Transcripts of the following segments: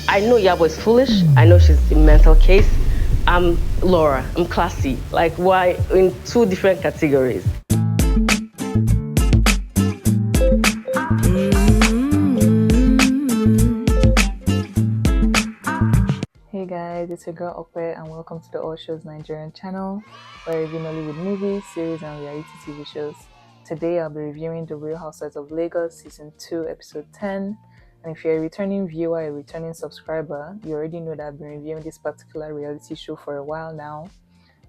I know Yabo is foolish. I know she's a mental case. I'm Laura. I'm classy. Like, why in two different categories? Hey guys, it's your girl Okwe and welcome to the All Shows Nigerian channel, where I review Nollywood movies, series and reality TV shows. Today I'll be reviewing The Real Housewives of Lagos Season 2 Episode 10. And if you're a returning viewer, a returning subscriber, you already know that I've been reviewing this particular reality show for a while now.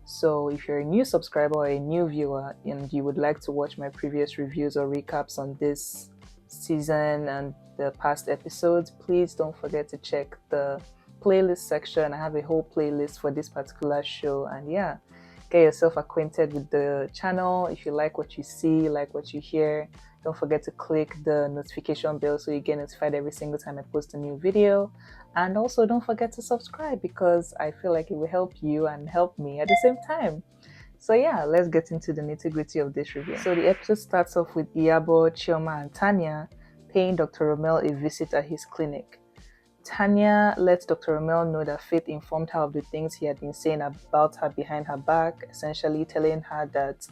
So if you're a new subscriber or a new viewer and you would like to watch my previous reviews or recaps on this season and the past episodes, please don't forget to check the playlist section. I have a whole playlist for this particular show, and yeah, get yourself acquainted with the channel. If you like what you see, like what you hear, don't forget to click the notification bell so you get notified every single time I post a new video. And also don't forget to subscribe, because I feel like it will help you and help me at the same time. So yeah, let's get into the nitty-gritty of this review. So the episode starts off with IYABO, Chioma and Tanya paying Dr. Romel a visit at his clinic. Tanya lets Dr. Romel know that Faith informed her of the things he had been saying about her behind her back, essentially telling her that,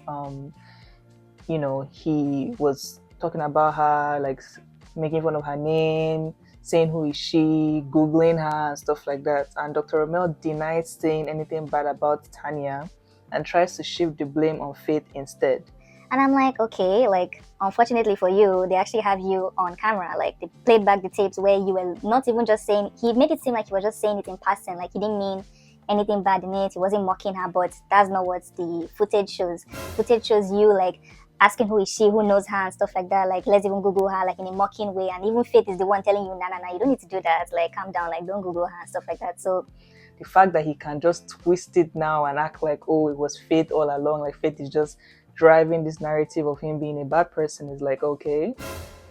he was talking about her, like making fun of her name, saying who is she, Googling her and stuff like that. And Dr. Romel denies saying anything bad about Tanya and tries to shift the blame on Faith instead. And I'm like, okay, like, unfortunately for you, they actually have you on camera. Like, they played back the tapes where you were not even just saying, he made it seem like he was just saying it in passing, like he didn't mean anything bad in it, he wasn't mocking her, but that's not what the footage shows. Footage shows you, like, asking who is she, who knows her, and stuff like that. Like, let's even Google her, like, in a mocking way. And even Faith is the one telling you, nah, you don't need to do that. Like, calm down, like, don't Google her, and stuff like that. So the fact that he can just twist it now and act like, oh, it was Faith all along, like Faith is just driving this narrative of him being a bad person, is like, okay,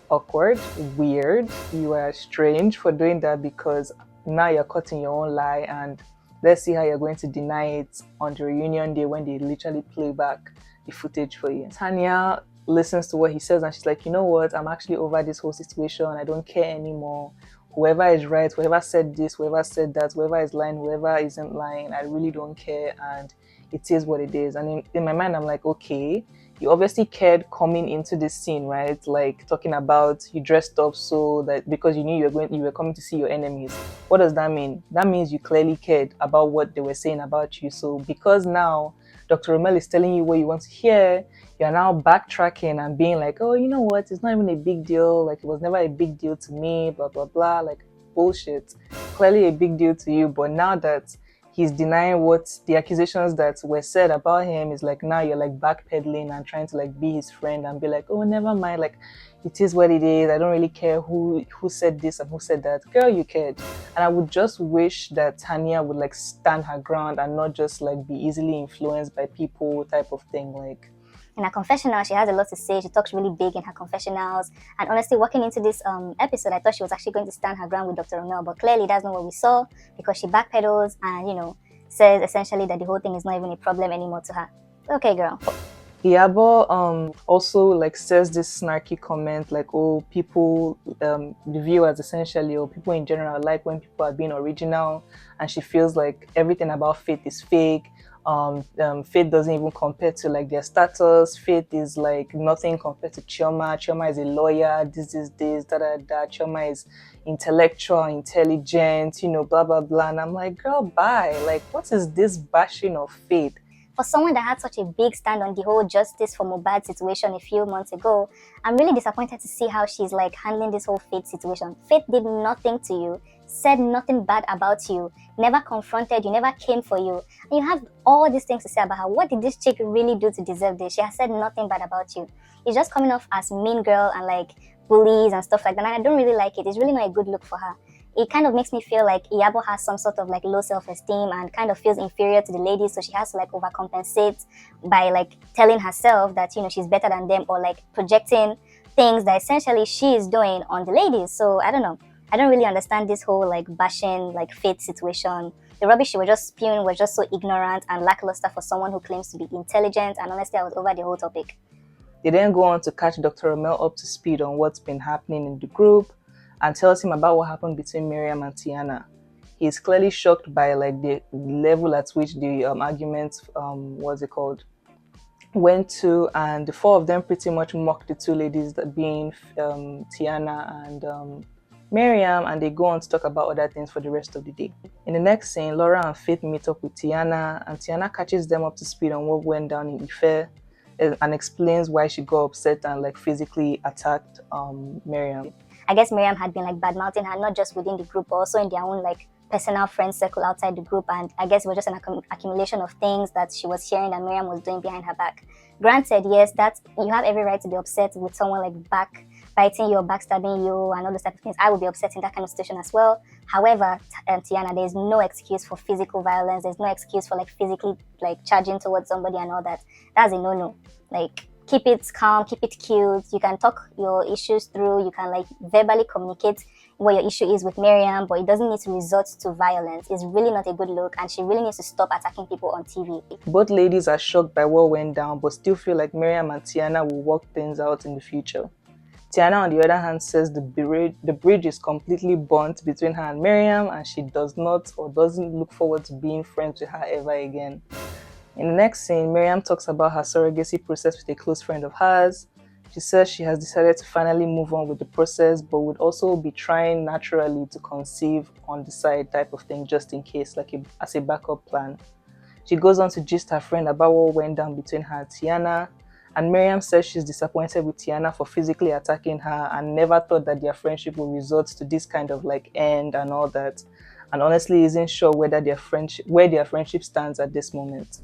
awkward, weird. You are strange for doing that, because now you're cutting your own lie, and let's see how you're going to deny it on the reunion day when they literally play back the footage for you. Tanya listens to what he says and she's like, you know what, I'm actually over this whole situation. I don't care anymore. Whoever is right, whoever said this, whoever said that, whoever is lying, whoever isn't lying, I really don't care, and it is what it is. And in my mind, I'm like, okay, you obviously cared coming into this scene, right? Like, talking about you dressed up so that because you knew you were coming to see your enemies. What does that mean? That means you clearly cared about what they were saying about you. So because now Dr. Romel is telling you what you want to hear, you're now backtracking and being like, oh, you know what, it's not even a big deal, like it was never a big deal to me, blah blah blah. Like, bullshit. Clearly a big deal to you, but now that he's denying what the accusations that were said about him, is like, now you're like backpedaling and trying to like be his friend and be like, oh, never mind, like it is what it is, I don't really care who said this and who said that. Girl, you cared. And I would just wish that Tanya would like stand her ground and not just like be easily influenced by people type of thing. Like, in her confessional, she has a lot to say. She talks really big in her confessionals. And honestly, walking into this episode, I thought she was actually going to stand her ground with Dr. Romel, but clearly that's not what we saw, because she backpedals and, says essentially that the whole thing is not even a problem anymore to her. Okay, girl. IYABO also like says this snarky comment like, oh, people, the viewers essentially, or people in general, like when people are being original, and she feels like everything about Faith is fake. Faith doesn't even compare to like their status. Faith is like nothing compared to Chioma. Chioma is a lawyer, this, da da da. Chioma is intellectual, intelligent, blah blah blah. And I'm like, girl, bye. Like, what is this bashing of Faith? For someone that had such a big stand on the whole justice for Mohbad situation a few months ago, I'm really disappointed to see how she's like handling this whole Faith situation. Faith did nothing to you, said nothing bad about you, never confronted you, never came for you. And you have all these things to say about her. What did this chick really do to deserve this? She has said nothing bad about you. It's just coming off as mean girl and like bullies and stuff like that. And I don't really like it. It's really not a good look for her. It kind of makes me feel like IYABO has some sort of like low self-esteem and kind of feels inferior to the ladies, so she has to like overcompensate by like telling herself that she's better than them, or like projecting things that essentially she is doing on the ladies. So I don't know. I don't really understand this whole like bashing like Faith situation. The rubbish she was just spewing was just so ignorant and lackluster for someone who claims to be intelligent, and honestly I was over the whole topic. They then go on to catch Dr. Romel up to speed on what's been happening in the group. and tells him about what happened between Miriam and Tiana. He's clearly shocked by like the level at which the argument, went to, and the four of them pretty much mocked the two ladies, that being Tiana and Miriam, and they go on to talk about other things for the rest of the day. In the next scene, Laura and Faith meet up with Tiana, and Tiana catches them up to speed on what went down in Ife and explains why she got upset and like physically attacked Miriam. I guess Miriam had been like bad-mouthing her, not just within the group, but also in their own like personal friend circle outside the group, and I guess it was just an accumulation of things that she was sharing that Miriam was doing behind her back. Granted, yes, that you have every right to be upset with someone like backbiting you or backstabbing you and all those type of things. I would be upset in that kind of situation as well. However, Tiana, there's no excuse for physical violence. There's no excuse for like physically like charging towards somebody and all that. That's a no-no. Like, keep it calm, keep it cute. You can talk your issues through. You can like verbally communicate what your issue is with Miriam, but it doesn't need to resort to violence. It's really not a good look, and she really needs to stop attacking people on TV. Both ladies are shocked by what went down, but still feel like Miriam and Tiana will work things out in the future. Tiana, on the other hand, says the bridge is completely burnt between her and Miriam, and she does not or doesn't look forward to being friends with her ever again. In the next scene, Miriam talks about her surrogacy process with a close friend of hers. She says she has decided to finally move on with the process, but would also be trying naturally to conceive on the side type of thing, just in case, like as a backup plan. She goes on to gist her friend about what went down between her and Tiana, and Miriam says she's disappointed with Tiana for physically attacking her and never thought that their friendship would resort to this kind of like end and all that, and honestly isn't sure where their friendship stands at this moment.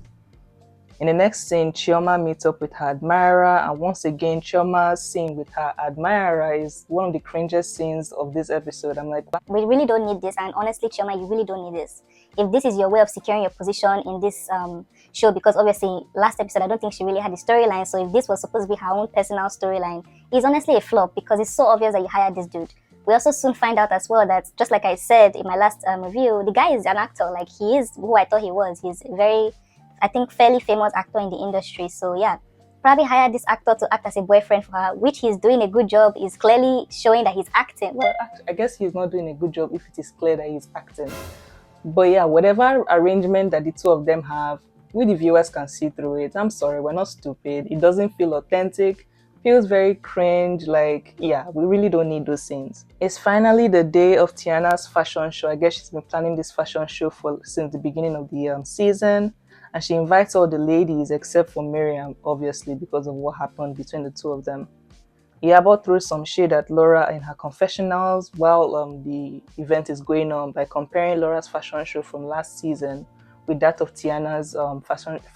In the next scene, Chioma meets up with her admirer, and once again, Chioma's scene with her admirer is one of the cringiest scenes of this episode. I'm like, we really don't need this, and honestly, Chioma, you really don't need this. If this is your way of securing your position in this show, because obviously last episode I don't think she really had a storyline, so if this was supposed to be her own personal storyline, it's honestly a flop because it's so obvious that you hired this dude. We also soon find out as well that, just like I said in my last review, the guy is an actor. Like, he is who I thought he was. He's very, I think, fairly famous actor in the industry. So yeah, probably hired this actor to act as a boyfriend for her, which he's doing a good job. Is clearly showing that he's acting. Well, I guess he's not doing a good job if it is clear that he's acting. But yeah, whatever arrangement that the two of them have, we the viewers can see through it. I'm sorry, we're not stupid. It doesn't feel authentic. Feels very cringe. Like, yeah, we really don't need those scenes. It's finally the day of Tiana's fashion show. I guess she's been planning this fashion show since the beginning of the season. And she invites all the ladies except for Miriam, obviously, because of what happened between the two of them. IYABO throws some shade at Laura in her confessionals while the event is going on by comparing Laura's fashion show from last season with that of Tiana's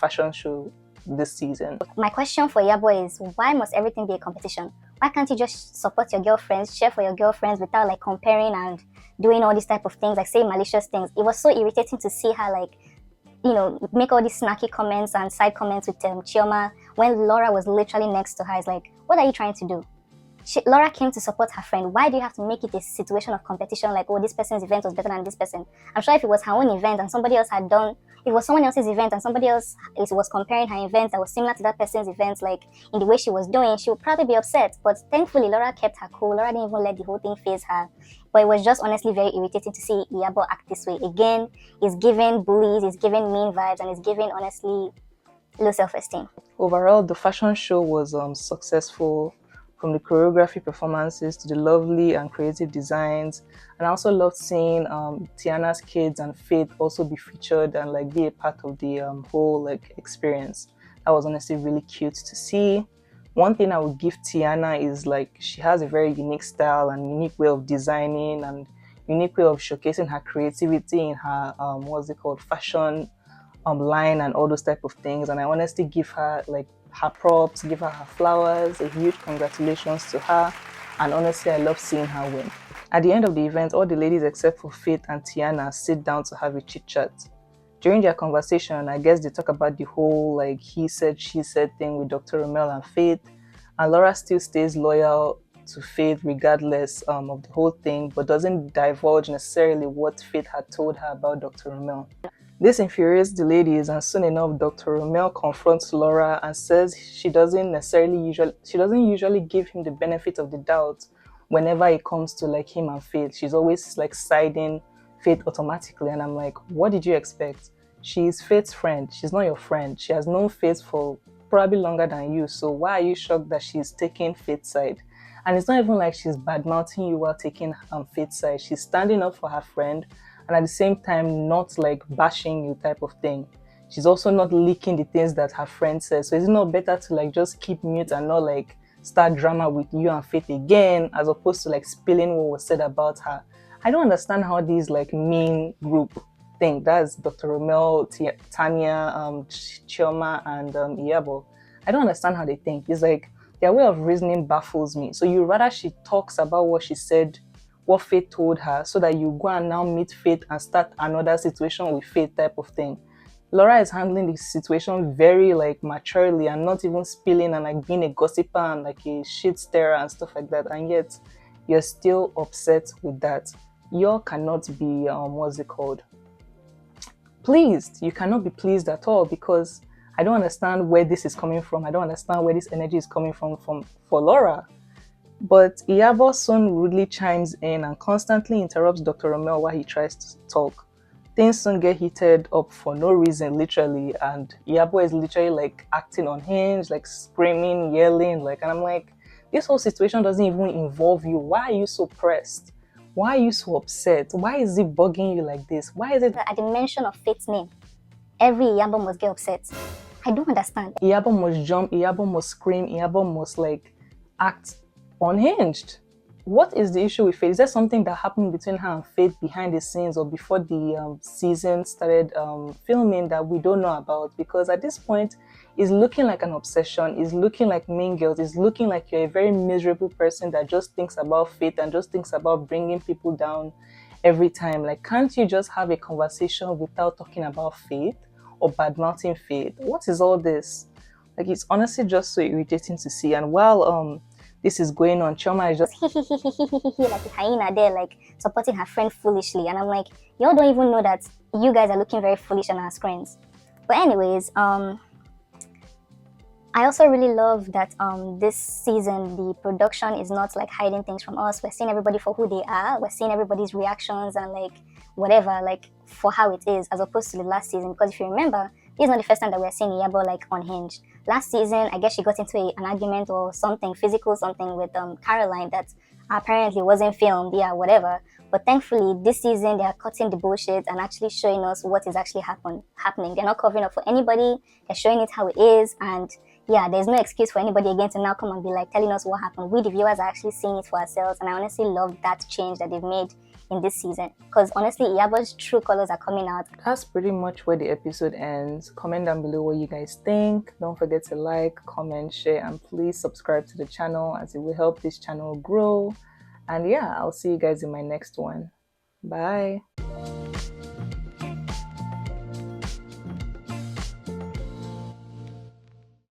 fashion show this season. My question for IYABO is, why must everything be a competition? Why can't you just support your girlfriends, cheer for your girlfriends without like comparing and doing all these type of things, like saying malicious things? It was so irritating to see her like, you know, make all these snacky comments and side comments with Chioma when Laura was literally next to her. It's like, what are you trying to do? Laura came to support her friend. Why do you have to make it a situation of competition? Like, oh, this person's event was better than this person. I'm sure if it was her own event and somebody else had done, if it was someone else's event and somebody else was comparing her event that was similar to that person's event, like in the way she was doing, she would probably be upset. But thankfully, Laura kept her cool. Laura didn't even let the whole thing faze her. But it was just honestly very irritating to see IYABO act this way. Again, it's giving bullies, it's giving mean vibes, and it's giving, honestly, low self-esteem. Overall, the fashion show was successful, from the choreography performances to the lovely and creative designs. And I also loved seeing Tiana's kids and Faith also be featured and like be a part of the whole like experience. That was honestly really cute to see. One thing I would give Tiana is like she has a very unique style and unique way of designing and unique way of showcasing her creativity in her fashion line and all those type of things. And I honestly give her like her props, give her flowers, a huge congratulations to her, and honestly I love seeing her win. At the end of the event, all the ladies except for Faith and Tiana sit down to have a chit chat. During their conversation, I guess they talk about the whole like he said she said thing with Dr. Romel and Faith, and Laura still stays loyal to Faith regardless of the whole thing, but doesn't divulge necessarily what Faith had told her about Dr. Romel. This infuriates the ladies, and soon enough, Dr. Romel confronts Laura and says she doesn't usually give him the benefit of the doubt whenever it comes to like him and Faith, she's always like siding Faith automatically. And I'm like, what did you expect? She's Faith's friend. She's not your friend. She has known Faith for probably longer than you. So why are you shocked that she's taking Faith's side? And it's not even like she's bad-mouthing you while taking Faith's side. She's standing up for her friend and at the same time not like bashing you type of thing. She's also not leaking the things that her friend says. So is it not better to like just keep mute and not like start drama with you and Faith again, as opposed to like spilling what was said about her? I don't understand how these like mean group think. That's Dr. Romel, Tanya, Chioma, and IYABO. I don't understand how they think. It's like their way of reasoning baffles me. So you rather she talks about what she said, what Faith told her, so that you go and now meet Faith and start another situation with Faith type of thing. Laura is handling the situation very like maturely and not even spilling and like being a gossiper and like a shit stirrer and stuff like that. And yet you're still upset with that. You cannot be what's it called? Pleased. You cannot be pleased at all, because I don't understand where this is coming from. I don't understand where this energy is coming from for Laura. But IYABO soon rudely chimes in and constantly interrupts Dr. Romel while he tries to talk. Things soon get heated up for no reason, literally, and IYABO is literally like acting unhinged, like screaming, yelling, like, and I'm like, this whole situation doesn't even involve you. Why are you so pressed? Why are you so upset? Why is it bugging you like this? Why is it At the mention of Faith's name, every IYABO must get upset? I don't understand. IYABO must jump, IYABO must scream, IYABO must like act unhinged. What is the issue with Faith? Is there something that happened between her and Faith behind the scenes or before the season started filming that we don't know about? Because at this point, it's looking like an obsession. It's looking like Mean Girls. It's looking like you're a very miserable person that just thinks about Faith and just thinks about bringing people down every time. Like, can't you just have a conversation without talking about Faith or bad-mouthing Faith? What is all this? Like, it's honestly just so irritating to see. And while this is going on, Chioma is just like a hyena there, like supporting her friend foolishly, and I'm like, y'all don't even know that you guys are looking very foolish on our screens. But anyways, I also really love that this season the production is not like hiding things from us. We're seeing everybody for who they are. We're seeing everybody's reactions and like whatever, like for how it is, as opposed to the last season. Because if you remember, this is not the first time that we're seeing IYABO like unhinged. Last season, I guess she got into an argument or something, physical something with Caroline that apparently wasn't filmed, yeah, whatever. But thankfully, this season, they are cutting the bullshit and actually showing us what is actually happening. They're not covering up for anybody. They're showing it how it is. And yeah, there's no excuse for anybody again to now come and be like telling us what happened. We, the viewers, are actually seeing it for ourselves. And I honestly love that change that they've made in this season, because honestly IYABO's true colors are coming out. That's pretty much where the episode ends. Comment down below what you guys think. Don't forget to like, comment, share, and please subscribe to the channel, as it will help this channel grow. And yeah, I'll see you guys in my next one. Bye.